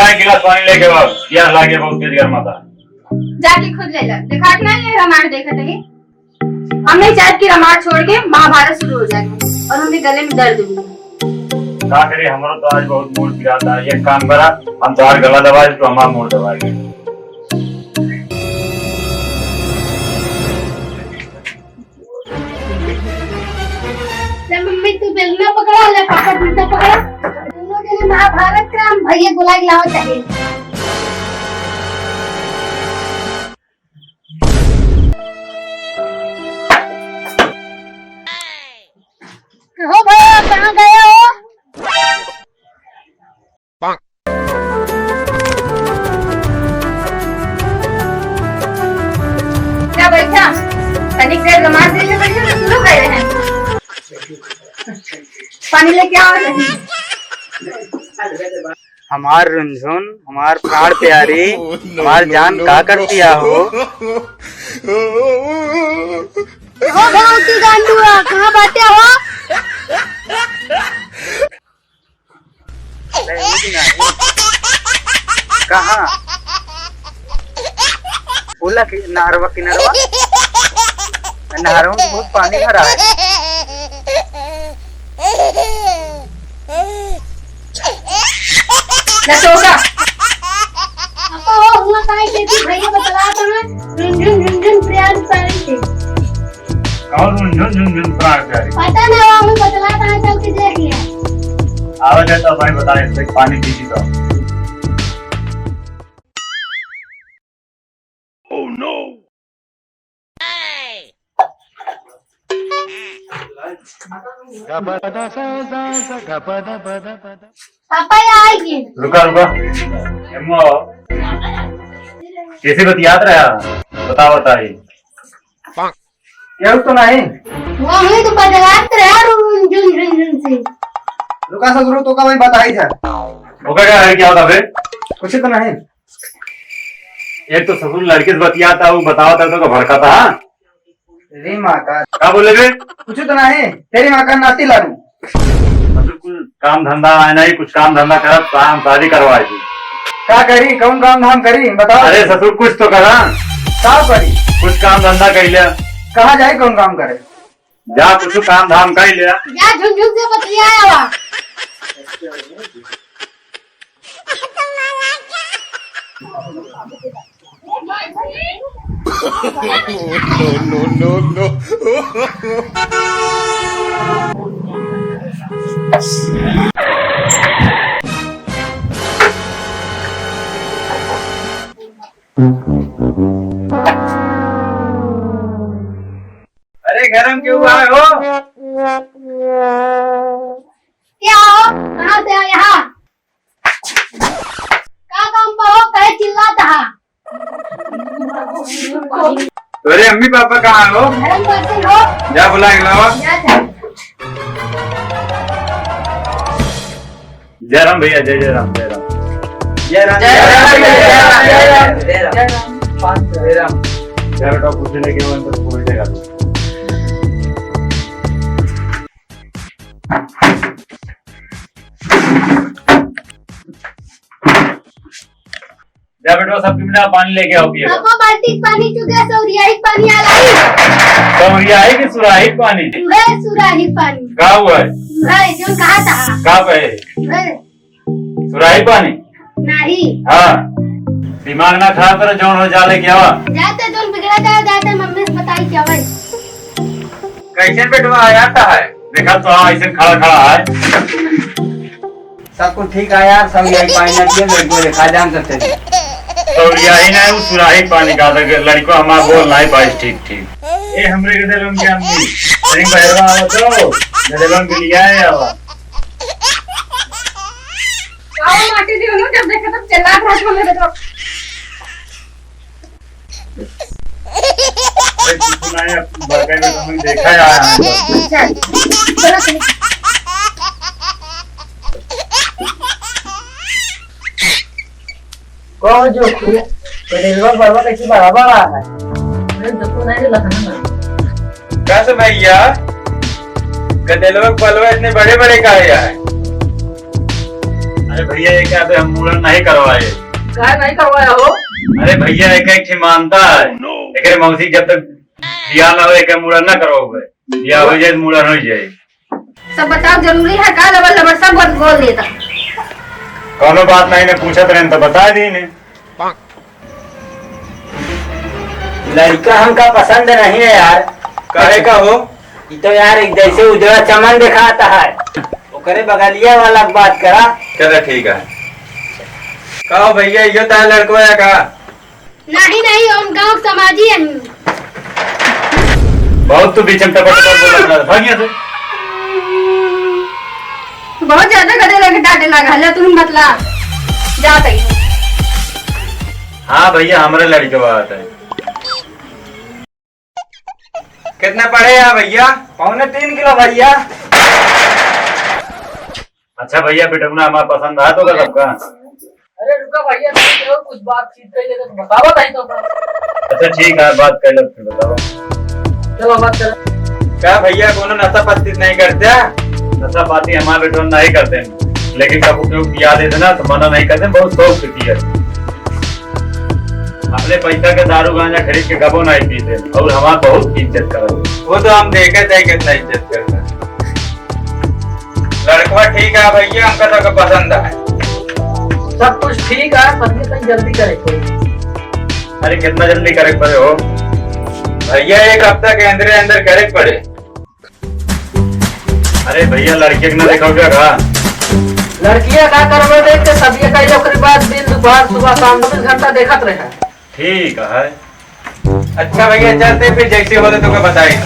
चाय गिलास पानी लेके आओ, प्यास लागे बहुत तेज गर्मा था। जाके खुद ले ला, दिखा के नहीं है रामायण देखा थे। हमने चाहत की रामायण छोड़ के महाभारत शुरू हो जाएगी और हमें गले में दर्द हुई। क्या करे, हमारा तो आज बहुत मूड बिगाड़ा है। एक काम करा, हम तुम्हारा गला दबाए तो हमारा मूड दबाएंगे। मम्मी तू बेलना पकड़ा, ले पापा डंडा पकड़ा, दोनों जने महाभारत का हम भैया बुला के लाओ चाहिए। हो भैया कहाँ गए हो? क्या बैठा तनिक देर नमाज देने बैठे तो सुनो गए हैं। पानी लेके आओ। हमार रुंझुन, हमार प्राण प्यारी, हमार जान का कर दिया हो। भगवती गांडुआ कहाँ बैठे हो? कहाँ बोला कि नहरवा किनारवा, नहरों में बहुत पानी भरा है। नटोरा आपा हो हुआ काहे के तू भैया बतला तो ना झुन झुन झुन प्यार पानी से कौन झुन झुन झुन प्राण प्यारी? पता ना वो बतला कहां चल के देख लिया। आवाज आता भाई बताए, इससे पानी पीती तो। Oh no. पापा आएंगे। रुका रुका, कैसे बतियात रहा बताइए। क्या तो नहीं वो हमें तो बतलात रहा झुन झुन झुन से। रुका ससुर तो का वही बताई था। ओका क्या है, क्या होता बे? कुछ तो नहीं। एक तो ससुर लड़के से बतियाता, वो बताओ तो भड़का था। तेरी माँ का क्या बोले बे? कुछ तो नहीं, तेरी माँ का नाती लाडू। मतलब कुछ काम धंधा है नहीं, कुछ काम धंधा कर, काम शादी करवाई थी। क्या करी, कौन काम धाम करी बताओ। अरे ससुर कुछ तो करा, क्या करी, कुछ काम धंधा कर लिया। कहाँ जाए, कौन काम करे। जा कुछ काम धाम कर लिया। जा झुन झुन से बतियाया हुआ। no. अरे गरम क्यों आए हो? क्या हो, कहाँ से आए यहाँ? क्या काम पर हो, कहे चिल्लाता है? अरे अम्मी पापा कहाँ हो? धर्म करते हो? जा बुला के लाओ। जय राम भैया, जय जय राम, जय राम, जय राम जय राम जय राम जय राम। जय बेटा पूछने के बाद तो बोल देगा। जा बेटा सबकी बिना पानी लेके आओ पिए। पापा बाल्टी पानी चुके सौरियाही पानी आ रही। सौरिया है कि सुराही पानी? है सुराही पानी। का हुआ है? है जो कहा था। का पे? है सुराही पानी? नहीं। हाँ दिमाग ना खराब करो, जौन हो जाले क्या हुआ? जाते जो बिगड़ा जाते मम्मी से बताई क्या भाई। कैसे बेटवा आता है? देखा तो हाँ ऐसे खड़ा खड़ा है। सब कुछ ठीक है यार, सब यही पानी नदियों में को देखा जान सकते थे। तो यही ना वो सुराही पानी का था, लड़को हमारा बोल नहीं पाई ठीक ठीक। ए हमरे के दिलों की अम्मी रिंग बहरवा आओ तो दिलों के लिए आए आओ। आओ माटी दी उन्होंने जब देखा तब चिल्ला रहा था मेरे तरफ। अरे कुछ नहीं, अब बगल में तुमने देखा है आया है तो। चलो चलो। कौन जो रेलवा बरवा कैसे बराबर आ है? कैसे भैया गदेलवा बलवा इतने बड़े बड़े का है? अरे अरे भैया ये क्या हम मुड़न नहीं करवाए। काय नहीं करवाया हो? अरे भैया एक एक मानता है एक मौसी जब तक बियाह ना हो एक मुड़न ना करवाओगे, बियाह हो जाए मुड़न हो जाए। सब बताओ जरूरी है का? लबर लबर सब बोल देता। कोनो बात नहीं ने पूछत रहे तो बता दी ने। लड़का हमका पसंद नहीं है यार। काहे का हो? ये तो यार एक जैसे उजड़ा चमन दिखाता है। ओकरे बगलिया वाला बात करा। चलो ठीक है। कहो भैया ये तो लड़को है का? नहीं हम गांव समाजी हैं। बहुत तू बीच में टपट बोला भागिया से। बहुत ज्यादा गधे लगे डांटे लगा ले तुम मतला जात है। हाँ भैया हमारे लड़के बात है। कितना पड़े यार भैया? 3.25 किलो भैया। अच्छा भैया बेटुना हमारा पसंद आ तो सबका। अरे रुका भैया, कुछ बातचीत कर ले तो बताओ नहीं तो। अच्छा ठीक है बात कर लो फिर बताओ। चलो बात कर। क्या भैया कोनो नशा पत्ती नहीं करते? नशा पाती हमारे बेटो नहीं करते हैं, लेकिन कभी क्यों किया देते ना तो मना नहीं करते, बहुत शौक से किया। अपने पैसा के दारू गांजा खरीद के कबो नहीं पीते और हमारा बहुत इज्जत करते। वो तो हम देखे थे कितना इज्जत करते। लड़का ठीक है भैया, हमका तो पसंद है। सब कुछ ठीक है, पत्नी कहीं जल्दी करे कोई। अरे कितना जल्दी करे पड़े हो भैया? 1 हफ्ता के अंदर करे पड़े। अरे भैया लड़के के ना देखो क्या कहा? लड़कियां का करवे देखते सब ये कई ओकरी बाद दिन दोपहर सुबह शाम 24 घंटा देखत रहे। ठीक है। अच्छा भैया चलते फिर जैसे होते तो बताइए।